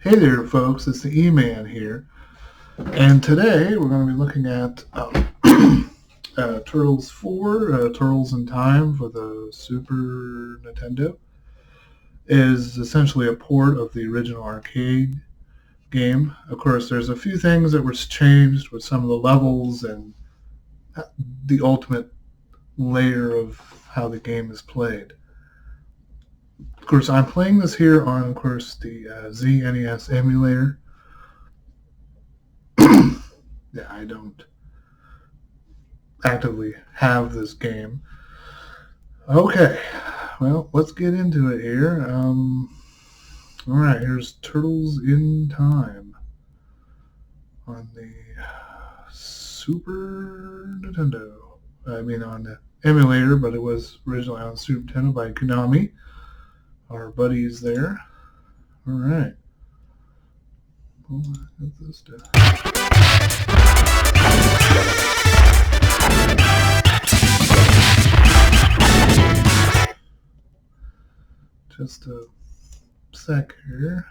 Hey there, folks. It's the E-Man here, and today we're going to be looking at Turtles 4, Turtles in Time for the Super Nintendo. It is essentially a port of the original arcade game. Of course, there's a few things that were changed with some of the levels and the ultimate layer of how the game is played. Of course, I'm playing this here on, of course, the ZNES emulator. Yeah, I don't actively have this game. Okay, well, let's get into it here. Alright, here's Turtles in Time on the Super Nintendo. I mean on the emulator, but it was originally on the Super Nintendo by Konami. Our buddies there. Alright. Well, get this down. Just a sec here.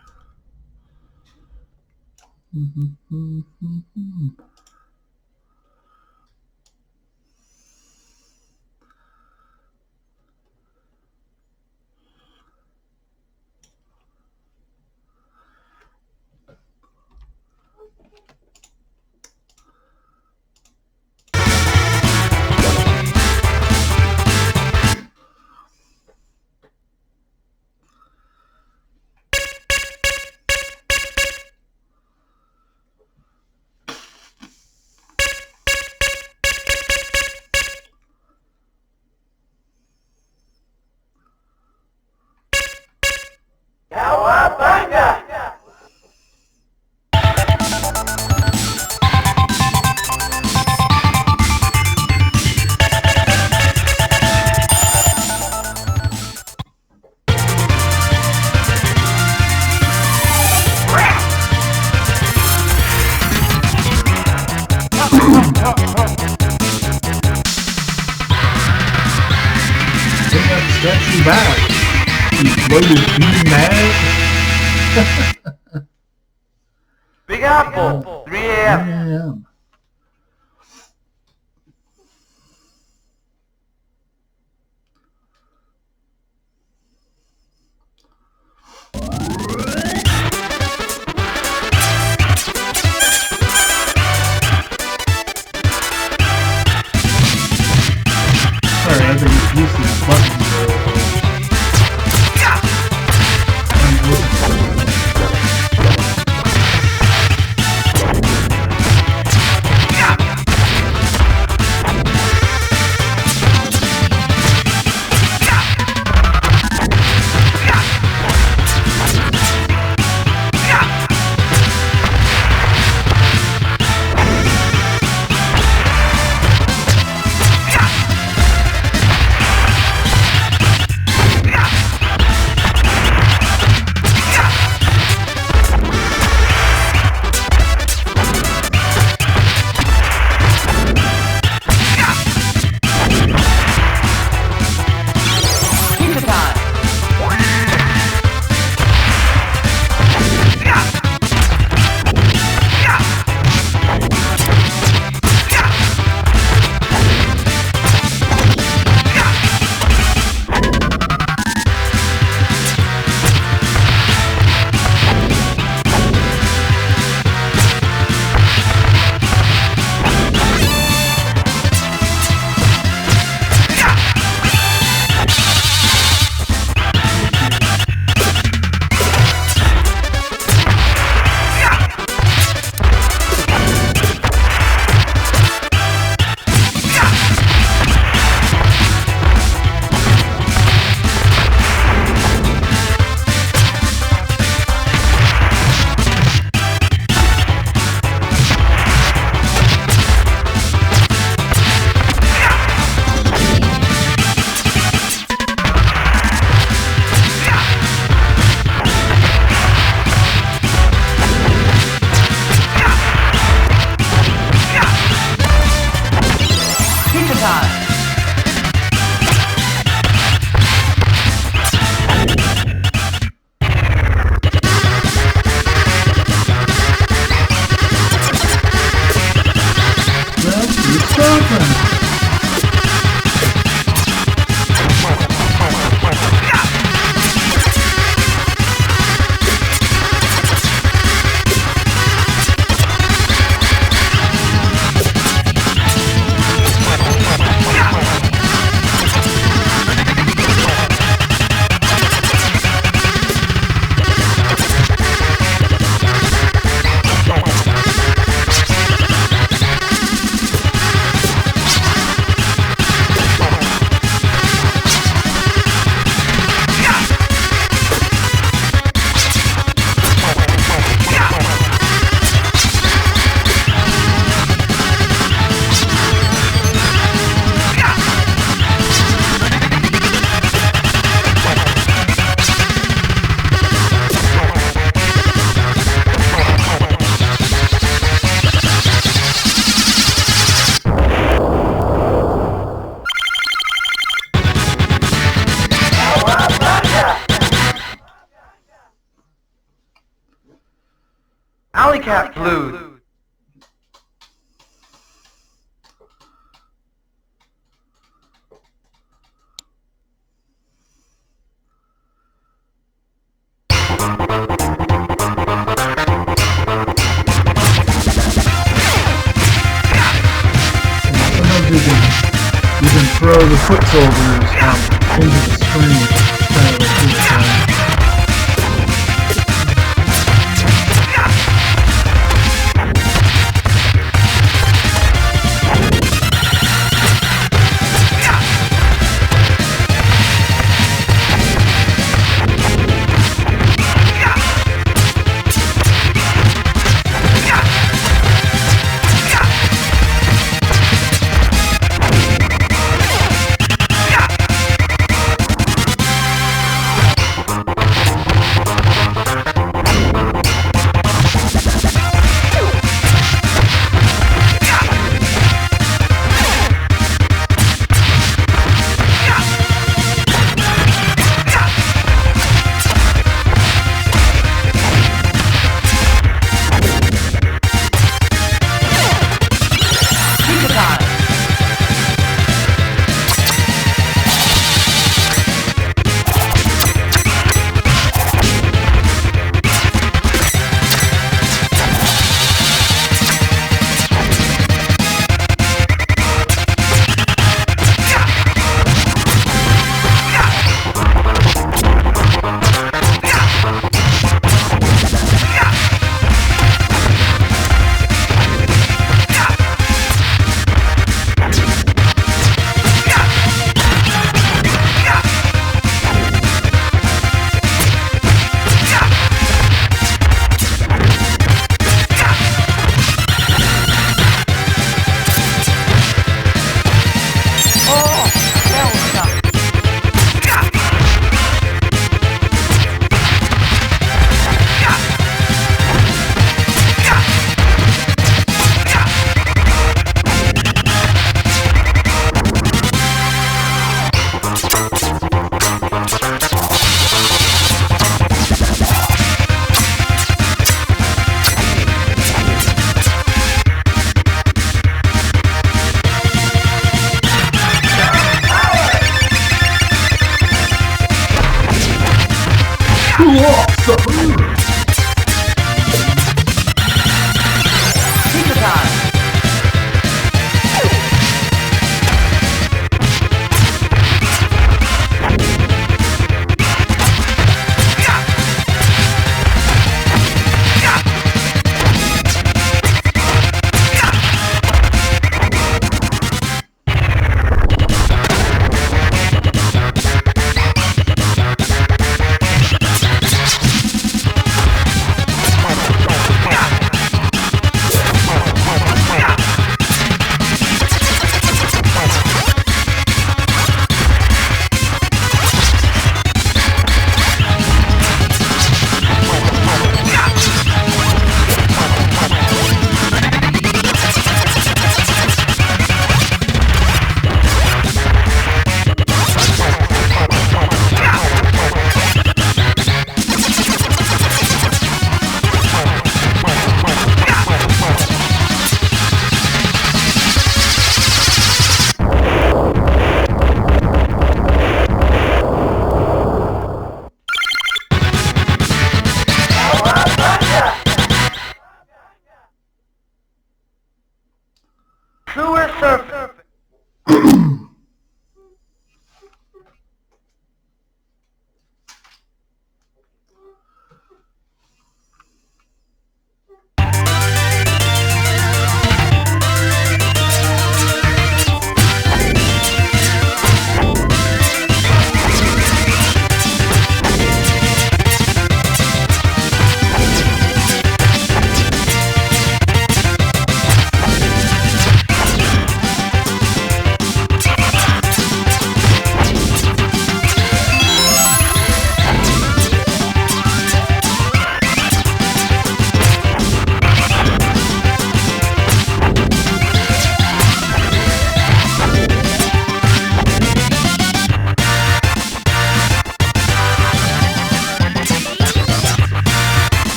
That's you back. You loaded bean mad. Big Apple, 3 a.m. 3 a.m. Sorry, I've been used to these buttons. ALLEYCAT Blues. You can throw the foot soldiers into the screen, kind of like this guy.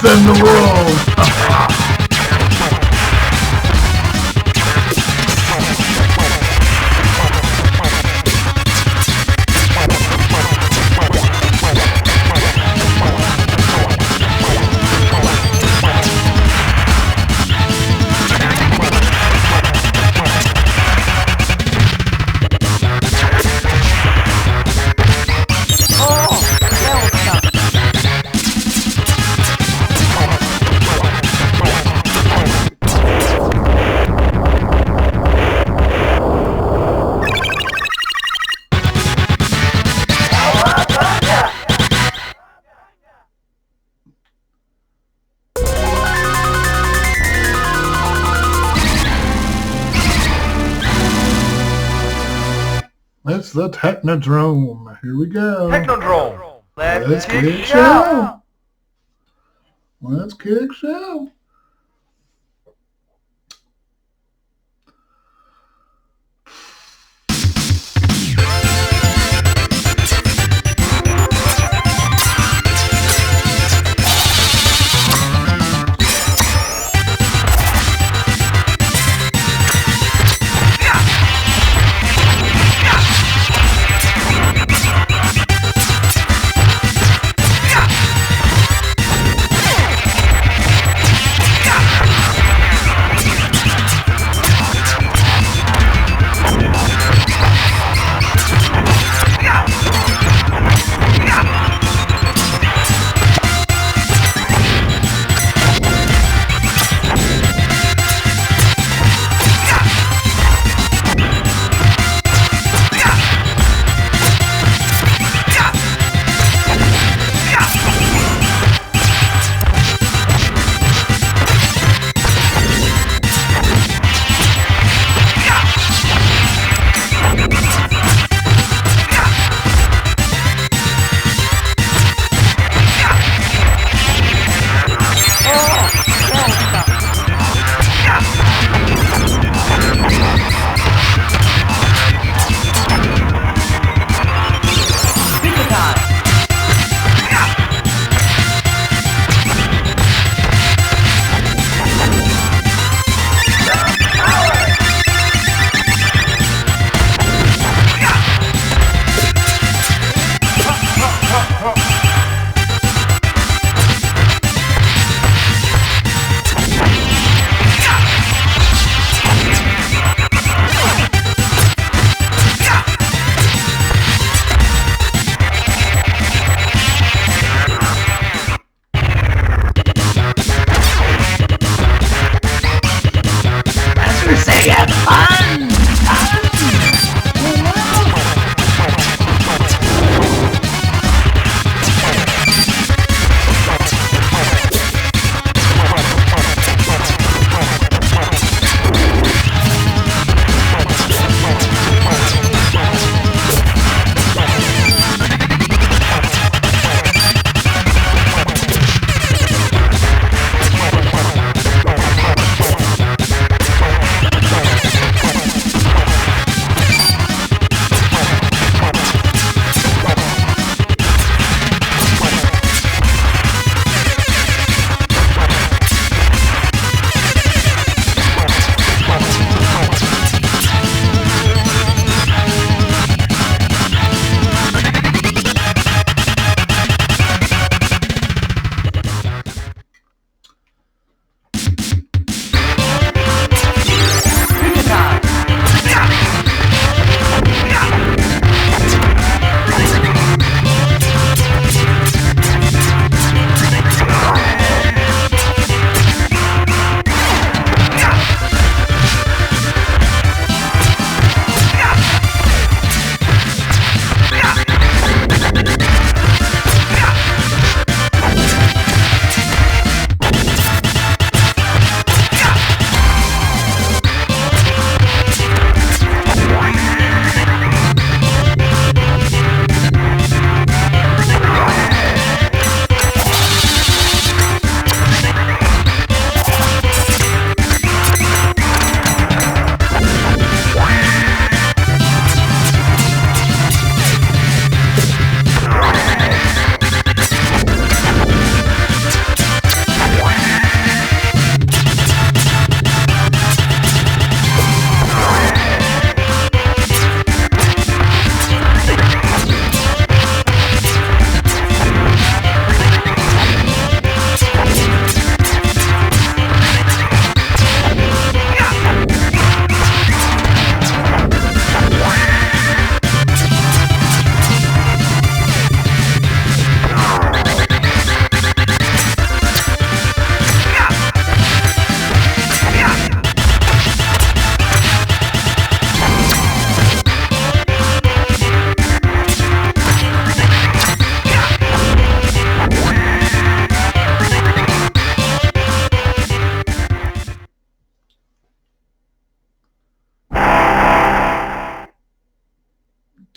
defend the world. It's the Technodrome. Here we go. Technodrome. Let's kick kick show. show. Let's kick show.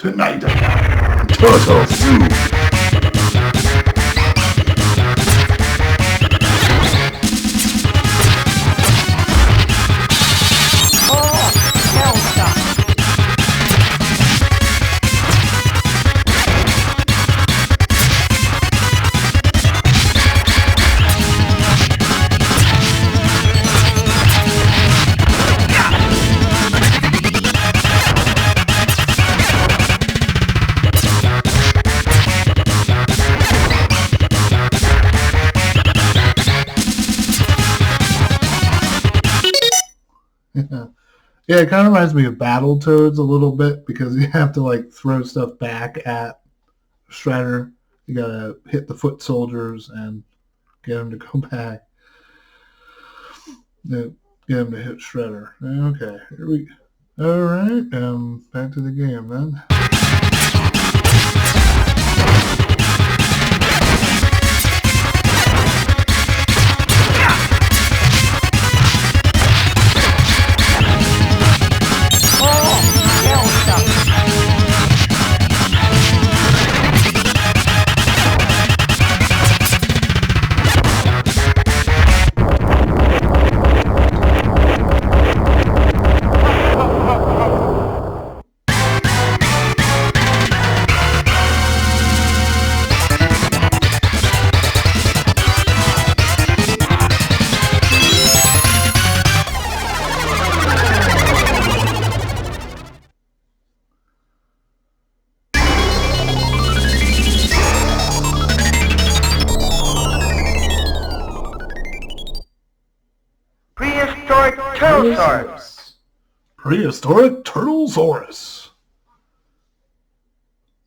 Tonight I got turtle soup. Yeah, it kind of reminds me of Battletoads a little bit because you have to like throw stuff back at Shredder. You gotta hit the foot soldiers and get him to go back. Get him to hit Shredder. Okay, here we go. All right, back to the game then. Prehistoric Turtlesaurus. Prehistoric Turtlesaurus.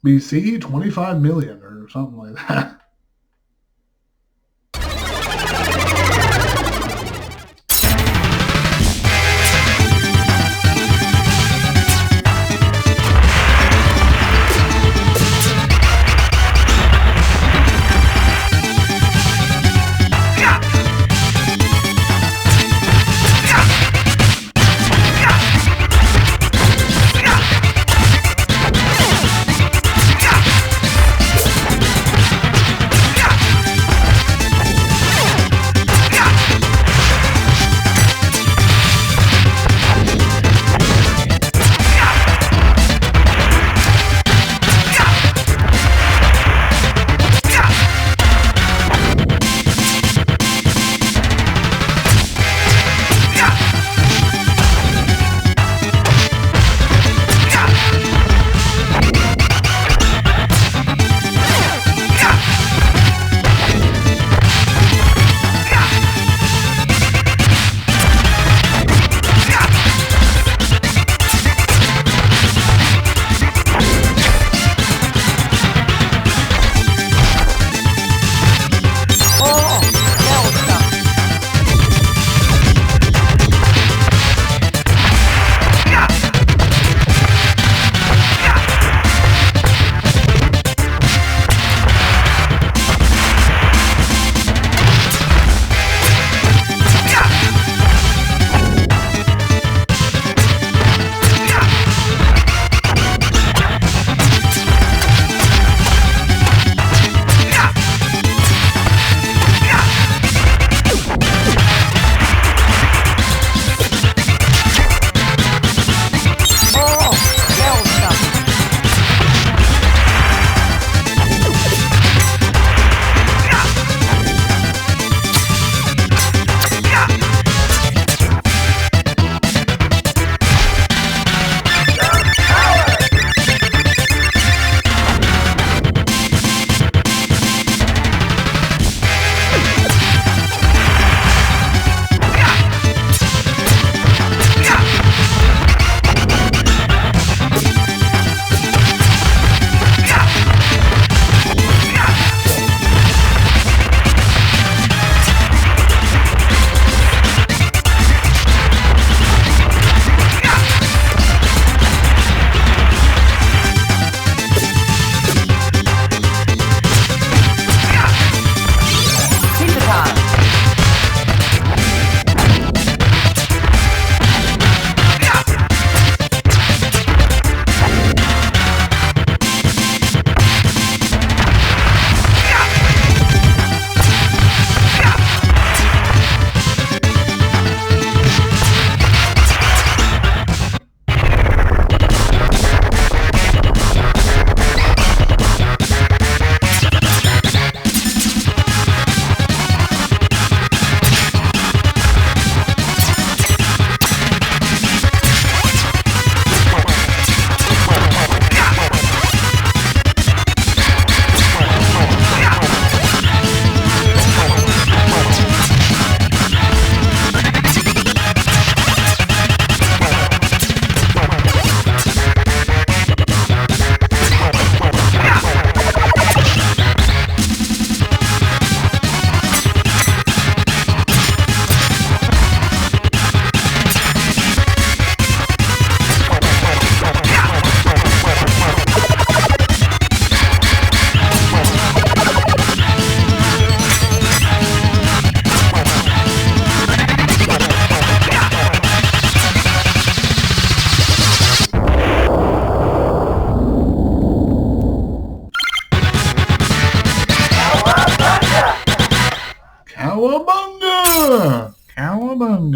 BC 25 million or something like that.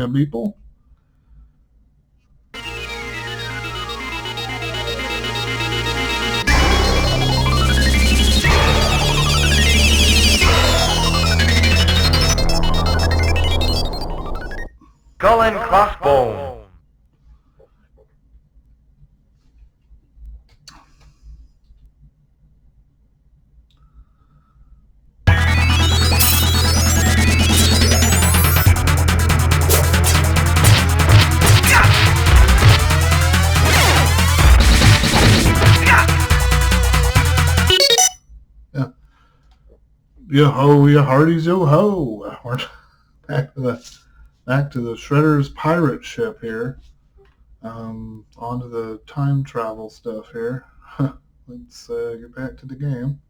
Arena people. Skull and Crossbones. Yo ho, ya hearties, yo ho! We're back to the Shredder's pirate ship here. Onto the time travel stuff here. Let's get back to the game.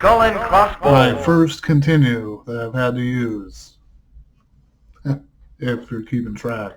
Skull and Crossbones. My first continue that I've had to use. If you're keeping track.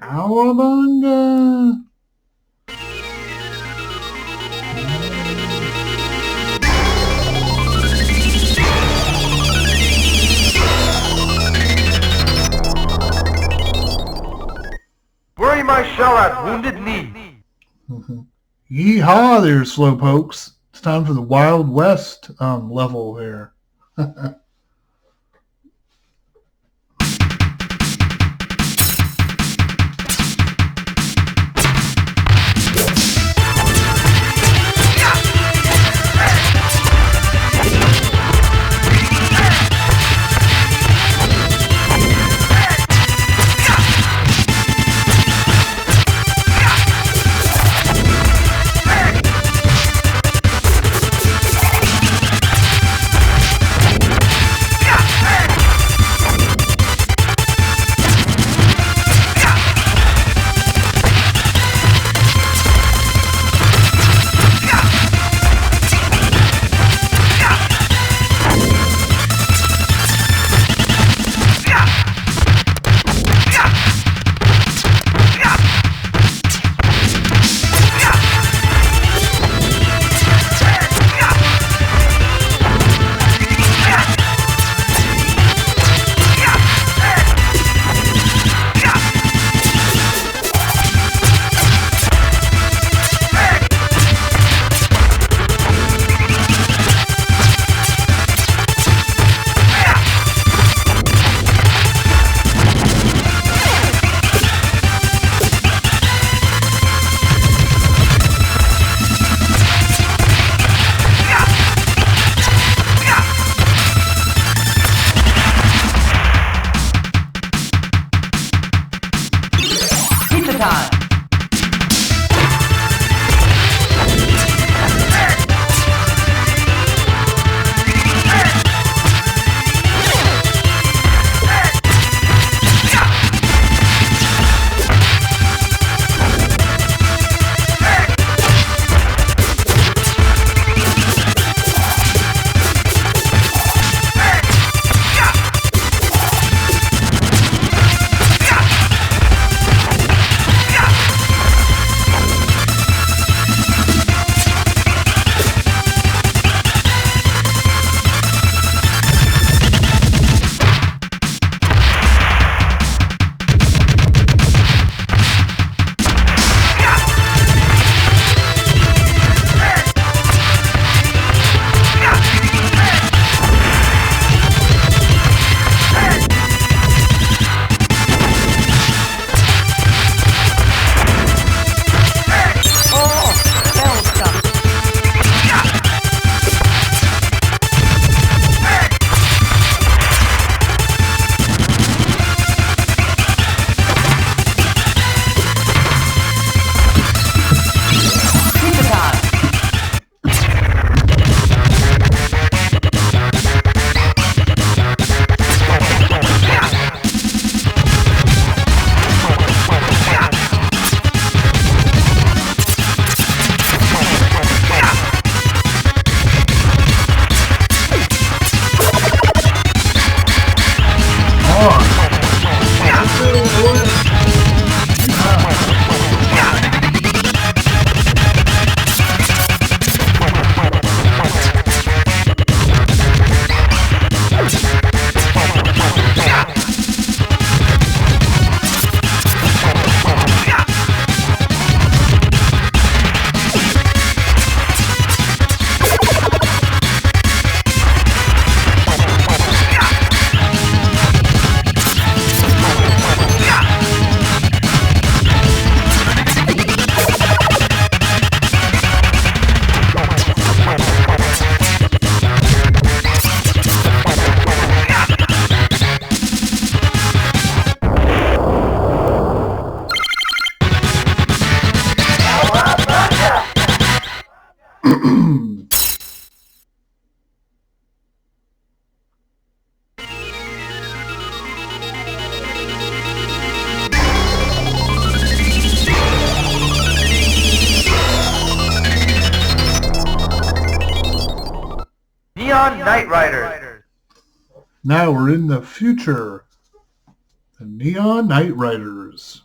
Cowabunga! Bury my shell at Wounded Knee. Yeehaw there, slowpokes. It's time for the Wild West level here. Neon Knight Riders. Now we're in the future. The Neon Knight Riders.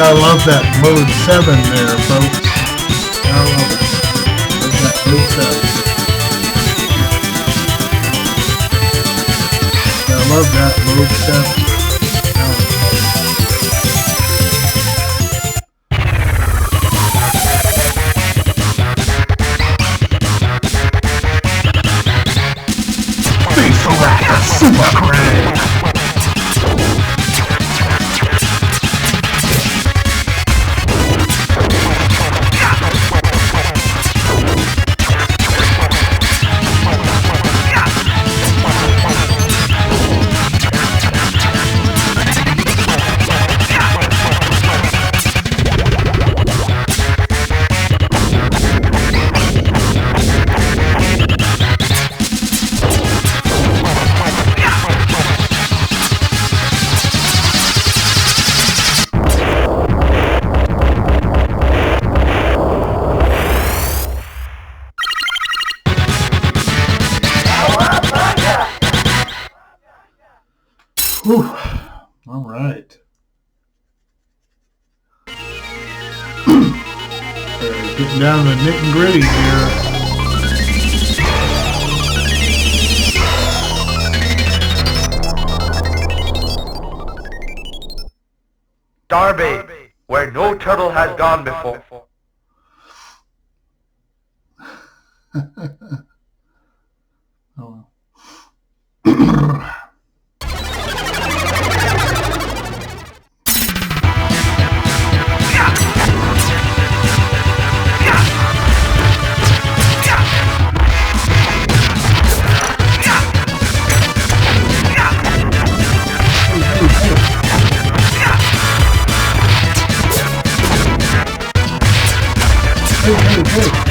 Gotta love that mode 7 there, folks. Gotta love it. There's that mode 7. Gotta love that mode 7. Super Crank! Whew. All right. Getting down to the nit and gritty here. Darby, where no turtle has gone before. Oh. Hey.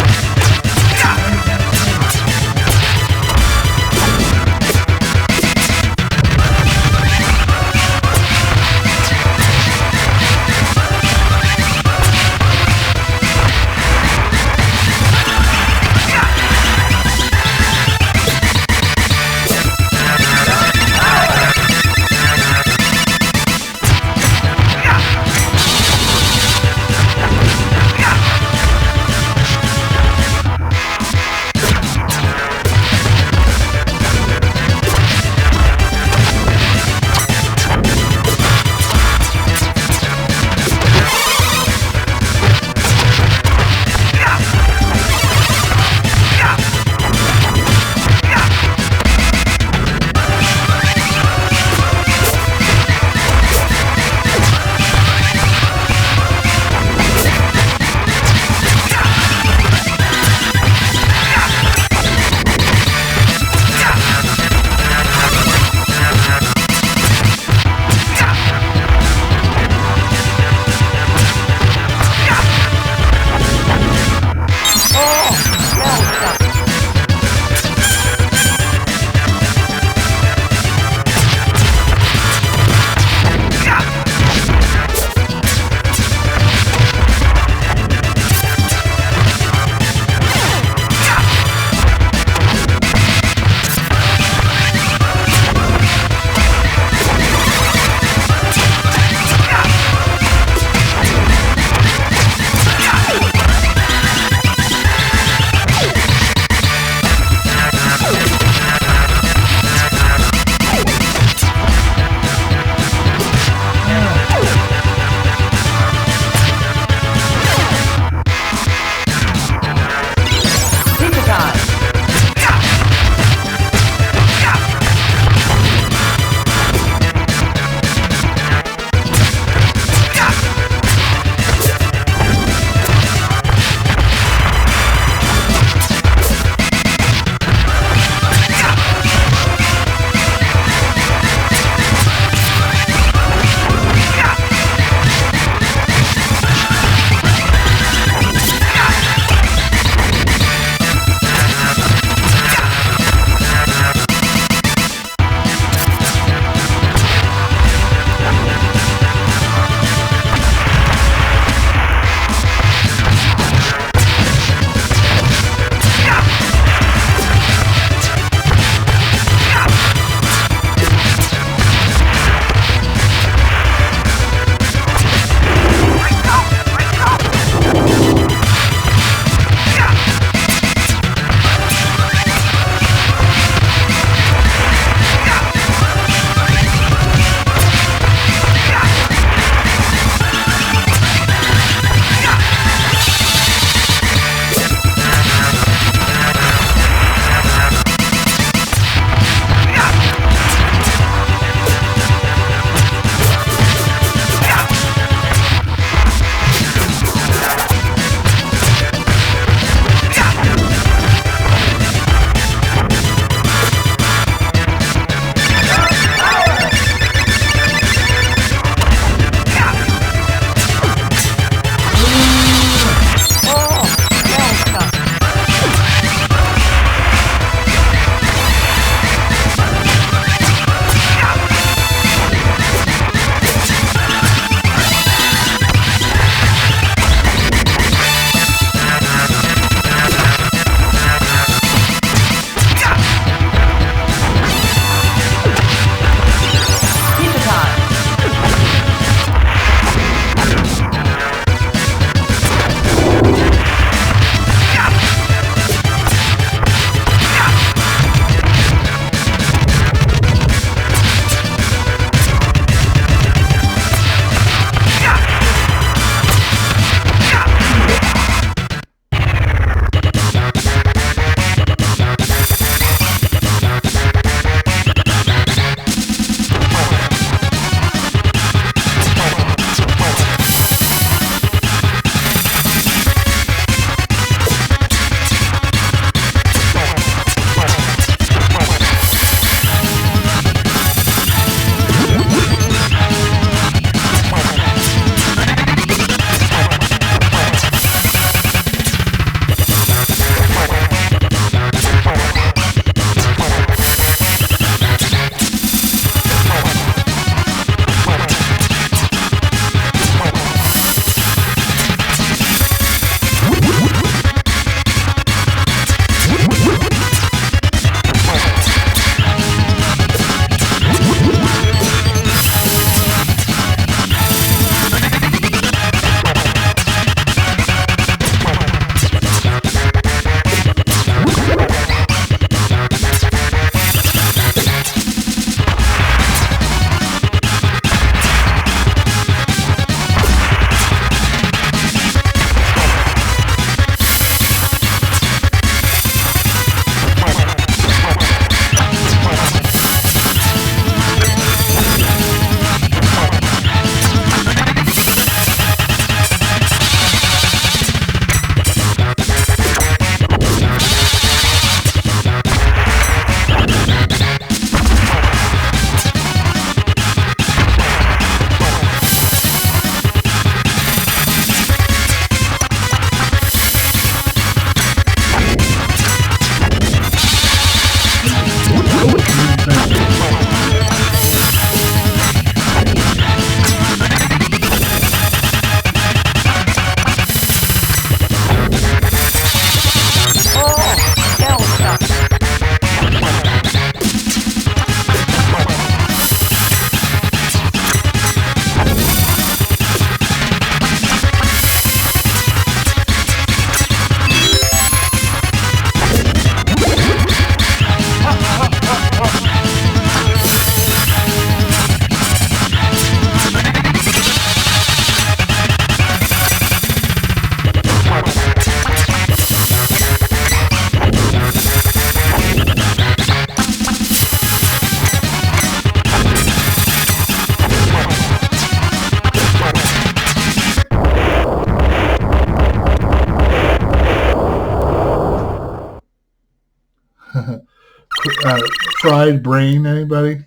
fried brain, anybody?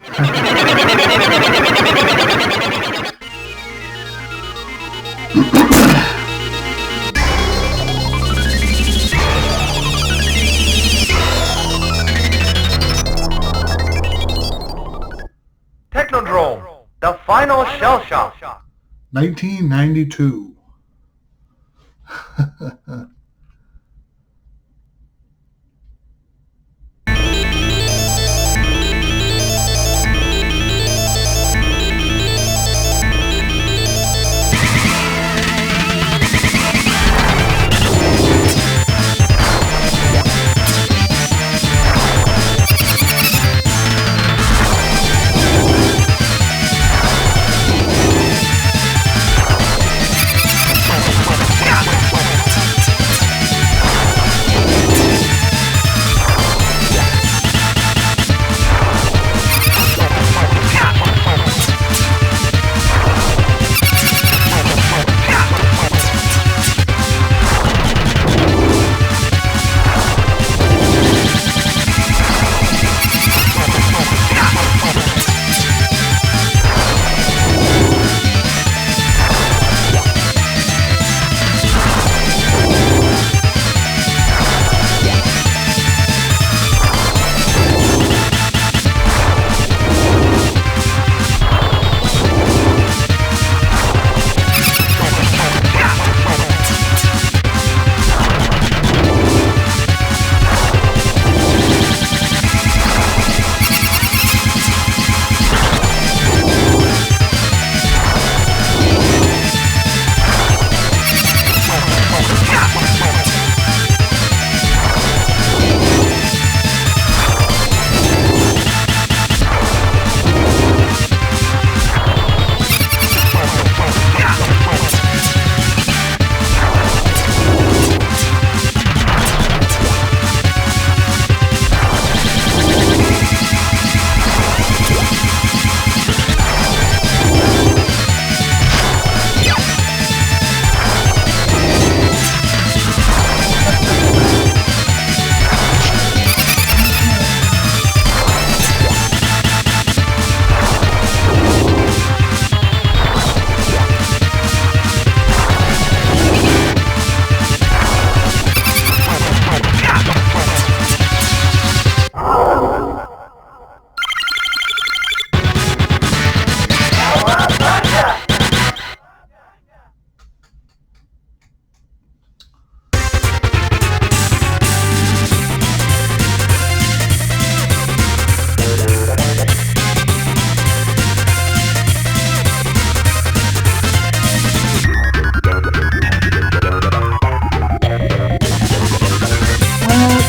Technodrome, the final shell shock. 1992.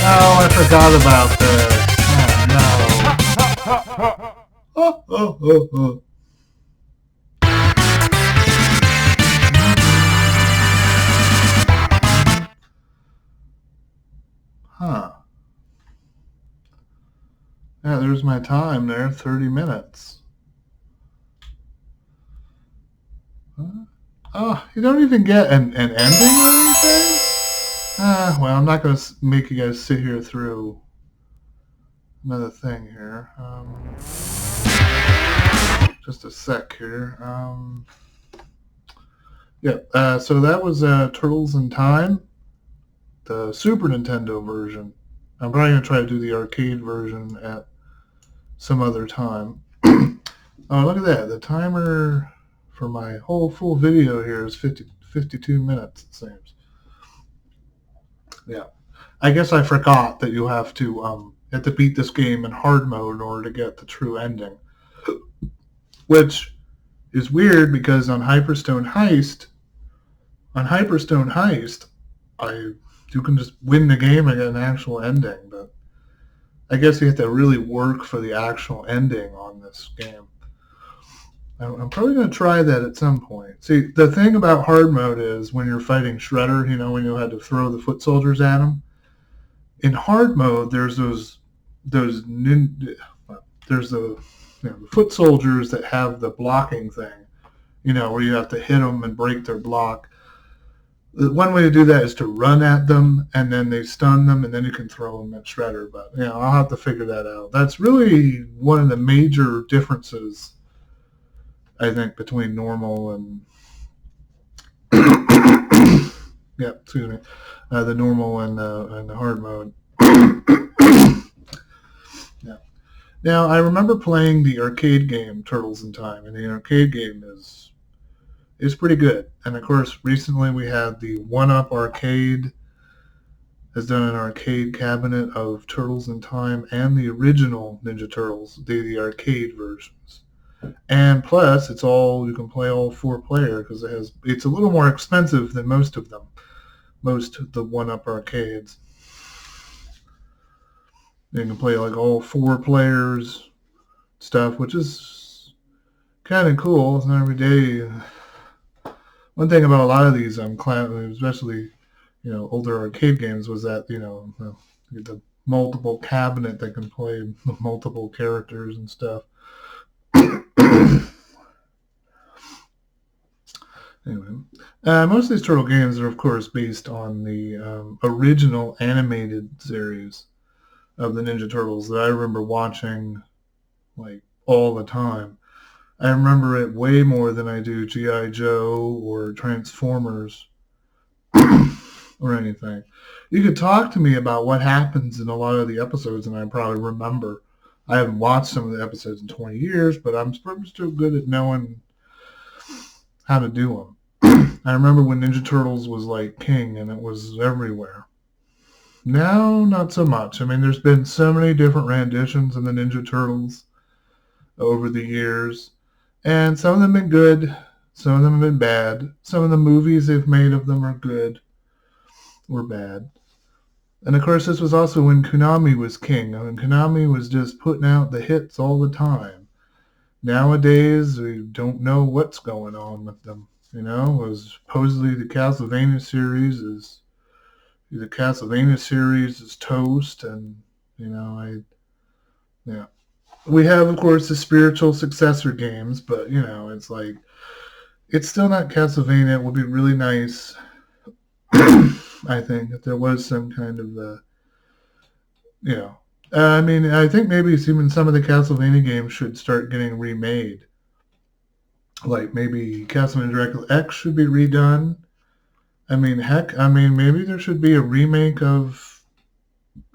Oh, I forgot about this. Oh, no. Oh. Huh. Yeah, there's my time there, 30 minutes. Huh? Oh, you don't even get an ending or anything? Well, I'm not going to make you guys sit here through another thing here. Just a sec here. Yeah, so that was Turtles in Time, the Super Nintendo version. I'm probably going to try to do the arcade version at some other time. Oh, look at that. The timer for my whole full video here is 52 minutes, it seems. Yeah. I guess I forgot that you have to beat this game in hard mode in order to get the true ending. Which is weird because on Hyperstone Heist, you can just win the game and get an actual ending, but I guess you have to really work for the actual ending on this game. I'm probably going to try that at some point. See, the thing about hard mode is when you're fighting Shredder, when you had to throw the foot soldiers at him. In hard mode, there's the foot soldiers that have the blocking thing, where you have to hit them and break their block. one way to do that is to run at them, and then they stun them, and then you can throw them at Shredder. But I'll have to figure that out. That's really one of the major differences, I think, between normal and yeah, excuse me, the normal and the hard mode. Yeah. Now I remember playing the arcade game Turtles in Time, and the arcade game is pretty good. And of course, recently we had the One Up Arcade has done an arcade cabinet of Turtles in Time and the original Ninja Turtles, the arcade versions. And plus, you can play all 4-player because it's a little more expensive than most of them, most of the One Up arcades. You can play like all 4 players stuff, which is kind of cool. It's not every day. One thing about a lot of these, especially older arcade games, was that the multiple cabinet that can play multiple characters and stuff. Anyway, most of these turtle games are, of course, based on the original animated series of the Ninja Turtles that I remember watching like all the time. I remember it way more than I do G.I. Joe or Transformers or anything. You could talk to me about what happens in a lot of the episodes, and I probably remember. I haven't watched some of the episodes in 20 years, but I'm still good at knowing how to do them. I remember when Ninja Turtles was like king, and it was everywhere. Now, not so much. I mean, there's been so many different renditions of the Ninja Turtles over the years, and some of them have been good, some of them have been bad. Some of the movies they've made of them are good or bad. And of course, this was also when Konami was king. I mean, Konami was just putting out the hits all the time. Nowadays, we don't know what's going on with them. Supposedly the Castlevania series is toast, and we have, of course, the spiritual successor games, but it's like it's still not Castlevania. It would be really nice, I think, if there was some kind of I mean, I think maybe even some of the Castlevania games should start getting remade. Like maybe Castlevania Dracula X should be redone. I mean, heck, maybe there should be a remake of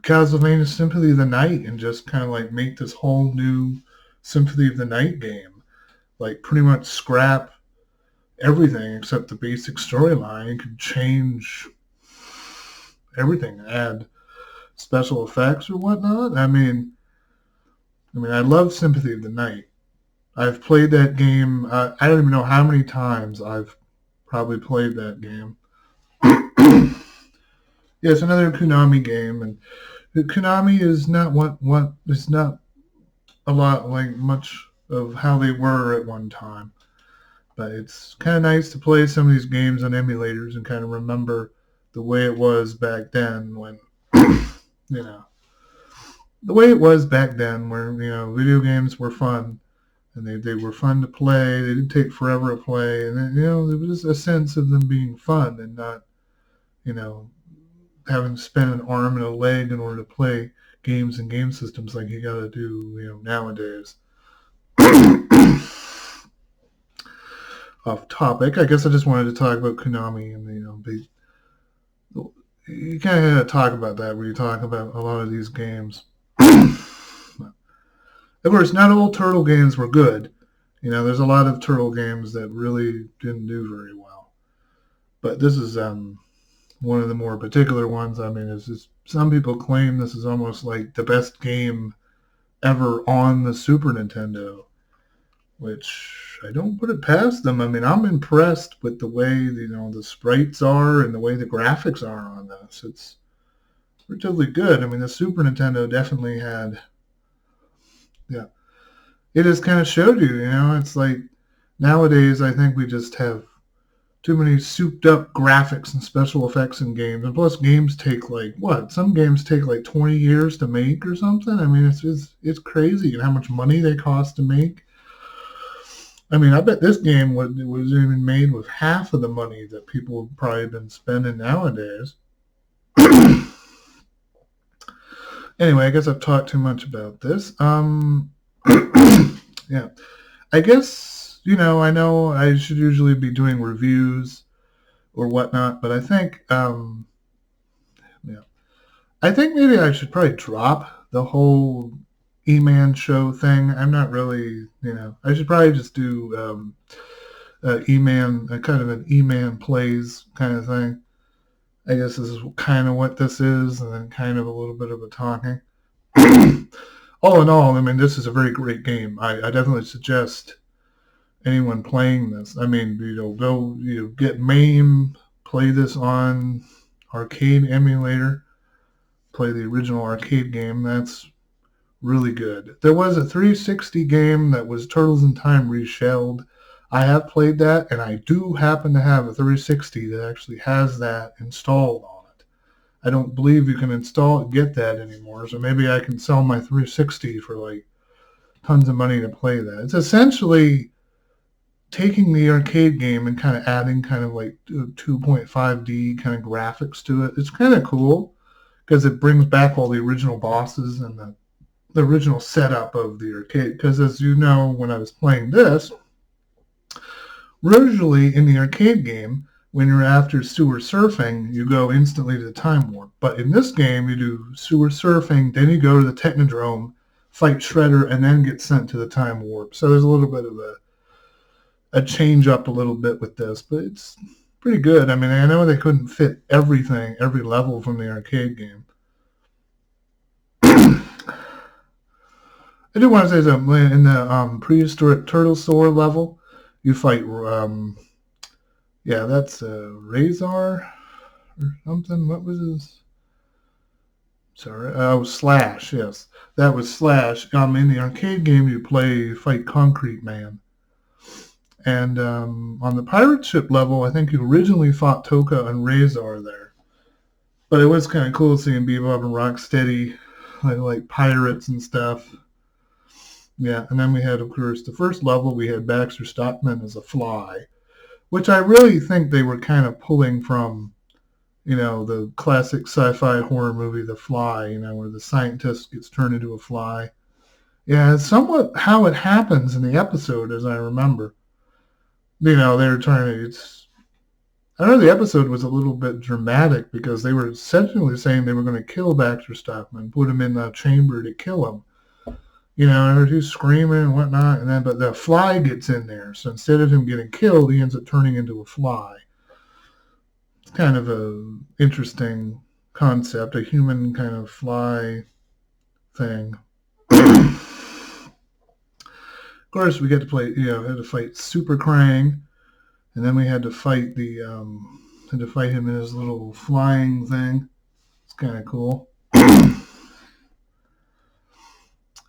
Castlevania Symphony of the Night and just kind of like make this whole new Symphony of the Night game. Like pretty much scrap everything except the basic storyline. You could change everything, add special effects or whatnot. I mean, I love Sympathy of the Night. I've played that game. I don't even know how many times I've probably played that game. Yeah, it's another Konami game, and Konami is not it's not a lot like much of how they were at one time. But it's kind of nice to play some of these games on emulators and kind of remember the way it was back then when the way it was back then where video games were fun. And they were fun to play. They didn't take forever to play. And then, there was a sense of them being fun and not, having to spend an arm and a leg in order to play games and game systems like you got to do, nowadays. Off topic, I guess I just wanted to talk about Konami and, you kind of talk about that when you talk about a lot of these games. Of course, not all Turtle games were good. There's a lot of Turtle games that really didn't do very well. But this is one of the more particular ones. I mean, some people claim this is almost like the best game ever on the Super Nintendo, which I don't put it past them. I mean, I'm impressed with the way, the sprites are and the way the graphics are on this. It's relatively good. I mean, the Super Nintendo definitely had... Yeah. It just kind of showed you, it's like nowadays I think we just have too many souped up graphics and special effects in games. And plus games take like, some games take like 20 years to make or something. I mean, it's crazy how much money they cost to make. I mean, I bet this game was even made with half of the money that people have probably been spending nowadays. Anyway, I guess I've talked too much about this. Yeah. I guess, I know I should usually be doing reviews or whatnot, but yeah, I think maybe I should probably drop the whole E-Man show thing. I'm not really, I should probably just do E-Man, kind of an E-Man plays kind of thing. I guess this is kind of what this is, and then kind of a little bit of a talking. All in all, I mean, this is a very great game. I definitely suggest anyone playing this. I mean, go get MAME, play this on arcade emulator, play the original arcade game. That's really good. There was a 360 game that was Turtles in Time reshelled. I have played that, and I do happen to have a 360 that actually has that installed on it. I don't believe you can get that anymore, so maybe I can sell my 360 for like tons of money to play that. It's essentially taking the arcade game and kind of adding kind of like 2.5D kind of graphics to it. It's kind of cool because it brings back all the original bosses and the original setup of the arcade. Because as you know, when I was playing this, usually in the arcade game, when you're after sewer surfing, you go instantly to the time warp. But in this game, you do sewer surfing, then you go to the Technodrome, fight Shredder, and then get sent to the time warp. So there's a little bit of a change up a little bit with this, but it's pretty good. I mean, I know they couldn't fit everything, every level from the arcade game. I do want to say something. In the prehistoric Turtlesaur level, you fight, that's Razor or something. What was his? Sorry, Slash, yes. That was Slash. In the arcade game, you fight Concrete Man. And on the pirate ship level, I think you originally fought Toka and Razor there. But it was kind of cool seeing Bebop and Rocksteady, like pirates and stuff. Yeah, and then we had, of course, the first level, we had Baxter Stockman as a fly, which I really think they were kind of pulling from, the classic sci-fi horror movie, The Fly, where the scientist gets turned into a fly. Yeah, it's somewhat how it happens in the episode, as I remember. They were trying to, I know the episode was a little bit dramatic because they were essentially saying they were going to kill Baxter Stockman, put him in the chamber to kill him. And he's screaming and whatnot, but the fly gets in there. So instead of him getting killed, he ends up turning into a fly. It's kind of a interesting concept, a human kind of fly thing. Of course, we get to play, had to fight Super Krang, and then we had to fight him in his little flying thing. It's kind of cool.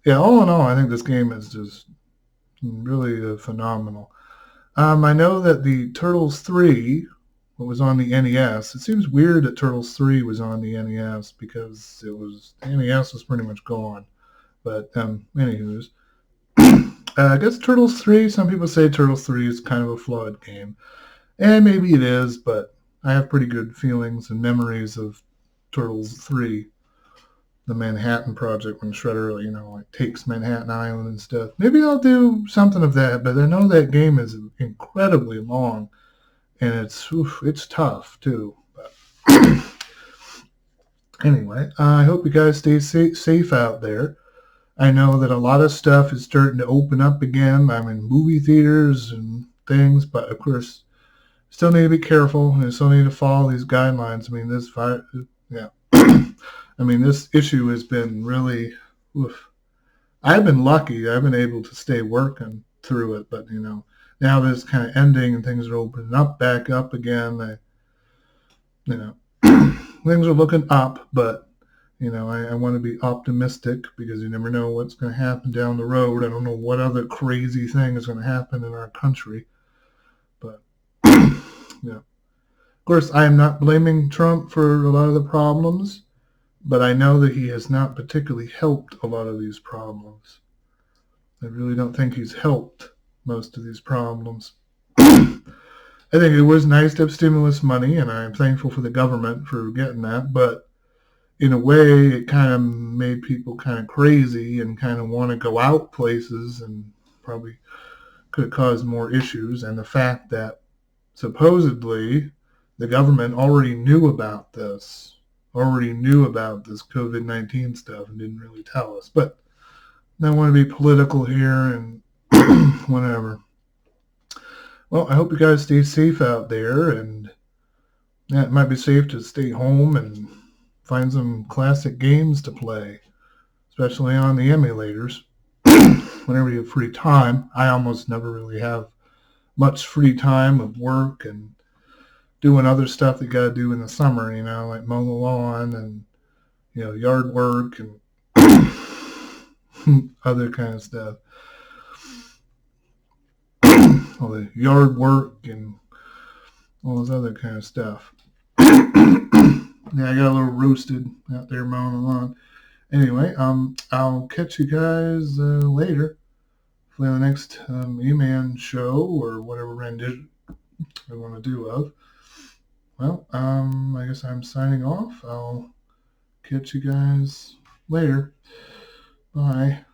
Yeah, all in all, I think this game is just really phenomenal. I know that the Turtles 3, what was on the NES, it seems weird that Turtles 3 was on the NES because the NES was pretty much gone. But anywho's, I guess Turtles 3, some people say Turtles 3 is kind of a flawed game. And maybe it is, but I have pretty good feelings and memories of Turtles 3. The Manhattan Project when Shredder, takes Manhattan Island and stuff. Maybe I'll do something of that, but I know that game is incredibly long, and it's tough too. But anyway, I hope you guys stay safe out there. I know that a lot of stuff is starting to open up again. I'm in movie theaters and things, but of course, still need to be careful and still need to follow these guidelines. I mean, this issue has been really, I've been lucky. I've been able to stay working through it, but, now that it's kind of ending and things are opening back up again, things are looking up, but, I want to be optimistic because you never know what's going to happen down the road. I don't know what other crazy thing is going to happen in our country, but, yeah. Of course, I am not blaming Trump for a lot of the problems. But I know that he has not particularly helped a lot of these problems. I really don't think he's helped most of these problems. I think it was nice to have stimulus money, and I'm thankful for the government for getting that, but in a way, it kind of made people kind of crazy and kind of want to go out places, and probably could have caused more issues. And the fact that supposedly the government already knew about this COVID-19 stuff and didn't really tell us. But I don't want to be political here and whatever. Well, I hope you guys stay safe out there, and yeah, it might be safe to stay home and find some classic games to play, especially on the emulators. Whenever you have free time, I almost never really have much free time of work and doing other stuff that you got to do in the summer, like mow the lawn and, yard work and other kind of stuff. All the yard work and all this other kind of stuff. Yeah, I got a little roasted out there mowing the lawn. Anyway, I'll catch you guys later for the next E-Man show or whatever rendition I want to do of. Well, I guess I'm signing off. I'll catch you guys later. Bye.